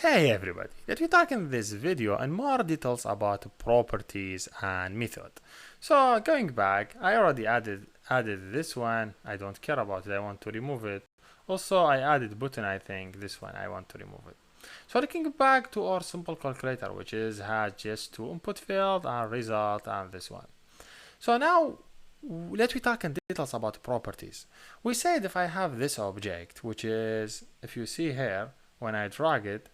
Hey everybody, let me talk in this video and more details about properties and method. So going back, I already added this one. I don't care about it. I want to remove it. Also, I added button. I think this one I want to remove it. So looking back to our simple calculator, which has just two input field and result and this one. So now let me talk in details about properties. We said if I have this object, which is if you see here when I drag it,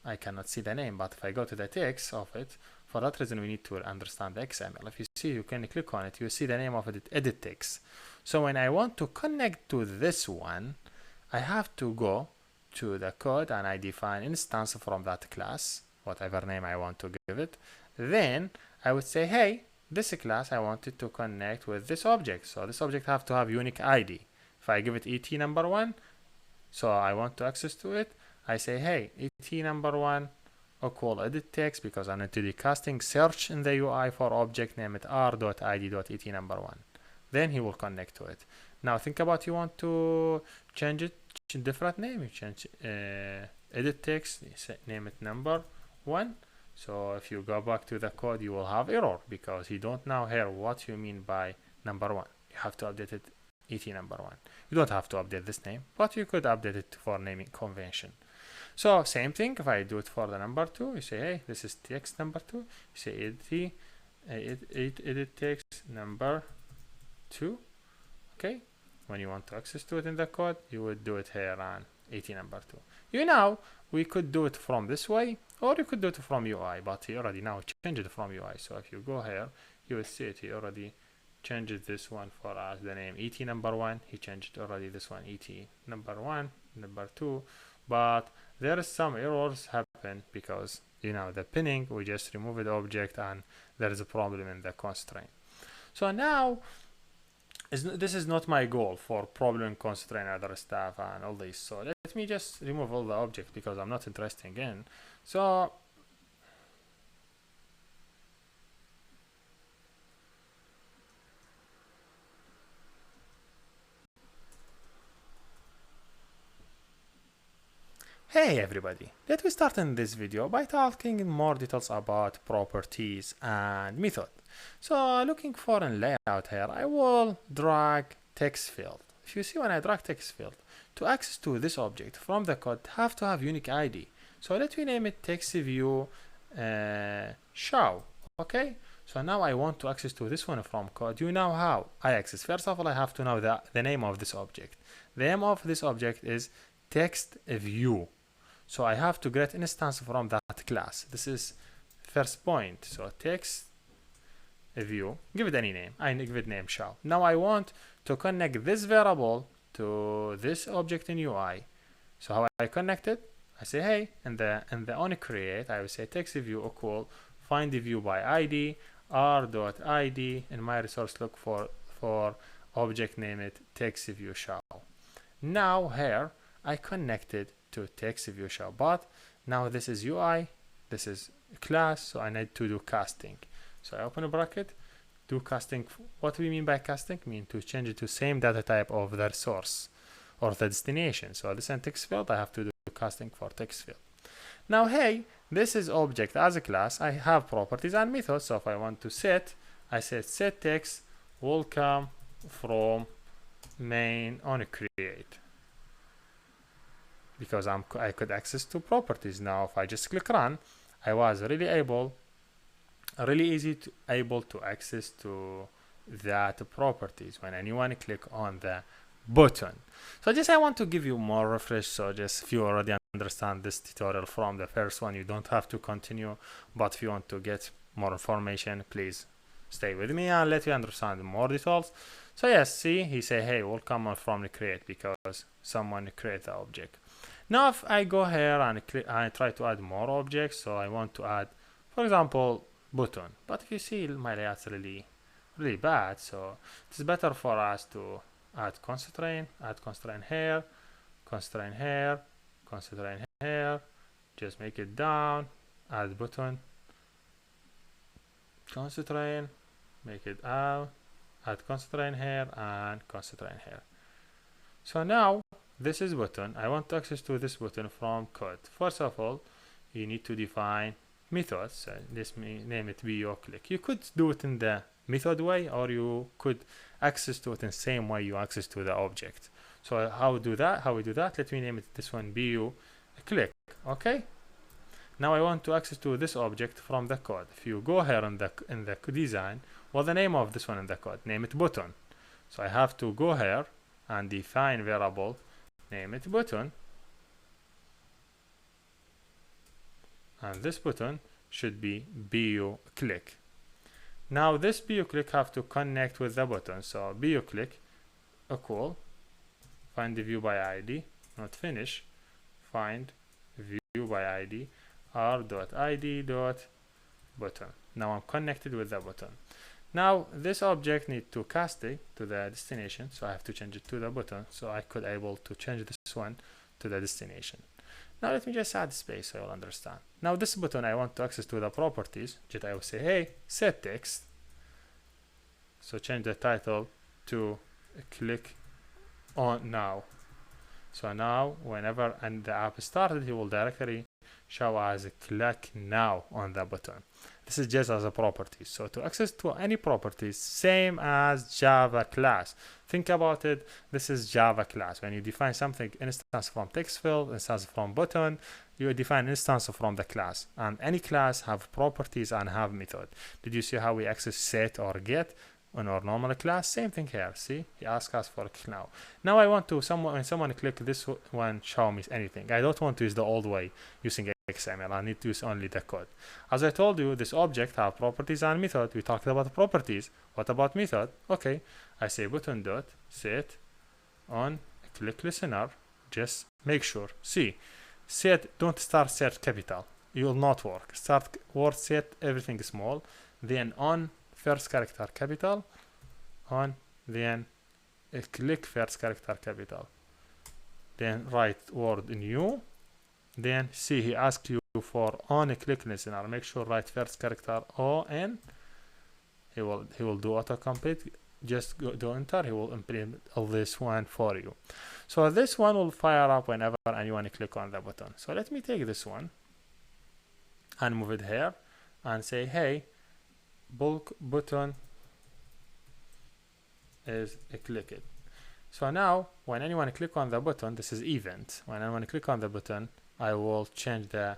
I cannot see the name, but if I go to the text of it, for that reason we need to understand the XML. If you see, you can click on it, you see the name of it, edit text. So when I want to connect to this one, I have to go to the code and I define instance from that class, whatever name I want to give it. Then I would say, hey, this class I want it to connect with this object. So this object have to have unique ID. If I give it ET number one, so I want to access to it, I say, hey, ET number one equal edit text because I need to do casting search in the UI for object, name it r.id.et number one. Then he will connect to it. Now think about you want to change it, different name, you change edit text, name it number one. So if you go back to the code, you will have error because he don't now hear what you mean by number one. You have to update it ET number one. You don't have to update this name, but you could update it for naming convention. So same thing, if I do it for the number two, you say, hey, this is text number two. You say edit text number two. Okay. When you want to access to it in the code, you would do it here on ET number two. We could do it from this way, or you could do it from UI, but he already now changed it from UI. So if you go here, you will see it. He already changed this one for us, the name ET number one. He changed already this one, ET number one, number two. But there is some errors happen because the pinning, we just remove the object and there is a problem in the constraint. So now this is not my goal for problem constraint other stuff and all this. So let me just remove all the objects because I'm not interested in. So hey everybody, let me start in this video by talking in more details about properties and method. So looking for a layout here, I will drag text field. If you see when I drag text field, to access to this object from the code have to have unique ID. So let me name it text view show. Okay, so now I want to access to this one from code. You know how I access. First of all, I have to know the name of this object. The name of this object is text view. So I have to create instance from that class. This is first point. So text view, give it any name. I give it name show. Now I want to connect this variable to this object in UI. So how I connect it? I say, hey, and the on create, I will say text view equal find the view by ID r.id in my resource look for object name it text view show. Now here I connected to text view show, but now this is UI, this is class, so I need to do casting. So I open a bracket, do casting. What we mean by casting? Mean to change it to same data type of the source or the destination. So this is text field, I have to do casting for text field. Now hey, this is object as a class. I have properties and methods. So if I want to set, I said set text will come from main on create, because I could access to properties. Now if I just click run, I was really easy to able to access to that properties when anyone click on the button. So just I want to give you more refresh, so just if you already understand this tutorial from the first one, you don't have to continue, but if you want to get more information, please stay with me and let you understand more details. So yes, see, he say, hey, will come from the create because someone create the object. Now if I go here and I try to add more objects, so I want to add, for example, button, but if you see my layout's really bad, so it's better for us to add constraint here, constraint here, just make it down, add button, constraint, make it out, add constraint here and constraint here. So now this is button. I want to access to this button from code. First of all, you need to define methods. So let's name it BioClick. You could do it in the method way, or you could access to it in the same way you access to the object. So how we do that? Let me name it this one BioClick. Okay. Now I want to access to this object from the code. If you go here in the design, what's the name of this one in the code? Name it button. So I have to go here and define variable, name it button, and this button should be BioClick. Now this BioClick have to connect with the button. So BioClick equal find the view by ID, not finish, find view by ID r.id.button. Now I'm connected with the button. Now this object need to cast it to the destination, so I have to change it to the button. So I could able to change this one to the destination. Now let me just add space so you'll understand. Now this button I want to access to the properties. Just I will say, hey, set text. So change the title to click on now. So now whenever and the app started, he will directly show as a click now on the button. This is just as a property. So to access to any properties, same as Java class. Think about it. This is Java class. When you define something, instance from text field, instance from button, you define instance from the class. And any class have properties and have method. Did you see how we access set or get on our normal class? Same thing here. See, he asks us for click now. Now I want to when someone click this one, show me anything. I don't want to use the old way using XML. I need to use only the code. As I told you, this object have properties and method. We talked about properties. What about method? Okay, I say button dot set on click listener. Just make sure. See, set don't start set capital. You will not work. Start word set everything small. Then on first character capital, on then click first character capital, then write word new, then see he asks you for on a click listener. Make sure write first character on. He will do autocomplete. Just do enter. He will implement all this one for you. So this one will fire up whenever anyone click on the button. So let me take this one and move it here and say, hey, bulk button is clicked. So now when anyone click on the button, this is event. When anyone click on the button, I will change the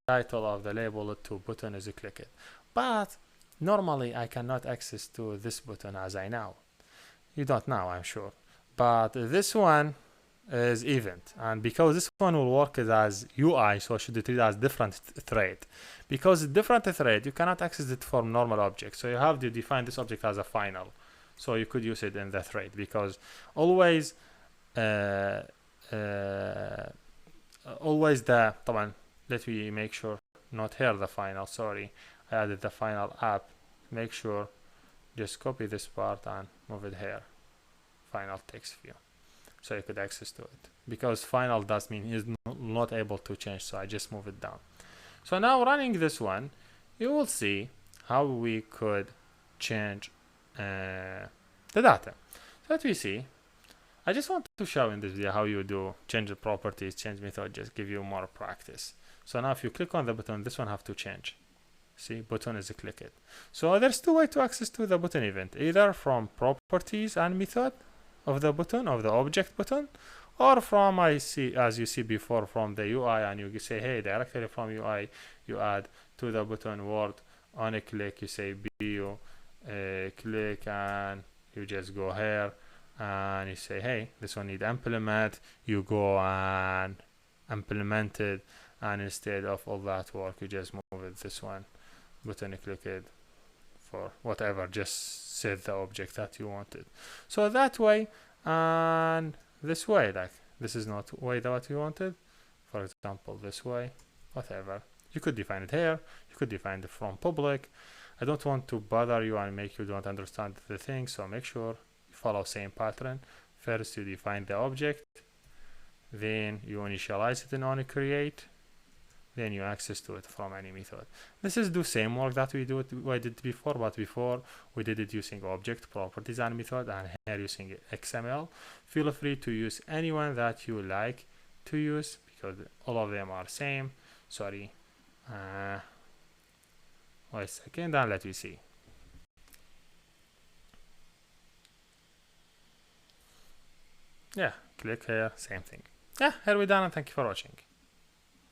title of the label to button is clicked. But normally I cannot access to this button as I know. You don't know, I'm sure. But this one is event, and because this one will work as UI, so I should treat it as different thread. Because different thread, you cannot access it from normal object, so you have to define this object as a final, so you could use it in the thread. Because always always the طبعا let me make sure not here the final, sorry, I added the final app. Make sure just copy this part and move it here, final text view, so you could access to it. Because final does mean he's not able to change, so I just move it down. So now running this one, you will see how we could change the data. So let me see. I just want to show in this video how you do change the properties, change method, just give you more practice. So now if you click on the button, this one have to change. See, button is clicked. So there's two ways to access to the button event, either from properties and method of the button, of the object button, or from as you see before, from the UI, and you say, hey, directly from UI you add to the button word on a click, you say bio click, and you just go here and you say, hey, this one need implement, you go and implement it, and instead of all that work you just move it this one, button click it for whatever, just set the object that you wanted. So that way and this way, like this is not way that you wanted, for example this way, whatever, you could define it here, you could define it from public. I don't want to bother you and make you don't understand the thing, so make sure you follow same pattern. First you define the object, then you initialize it in on create, then you access to it from any method. This is the same work that we did before, but before we did it using object properties and method, and here using XML. Feel free to use anyone that you like to use because all of them are same. Sorry, Wait a second and let me see. Yeah, click here, same thing. Yeah, here we done, and thank you for watching.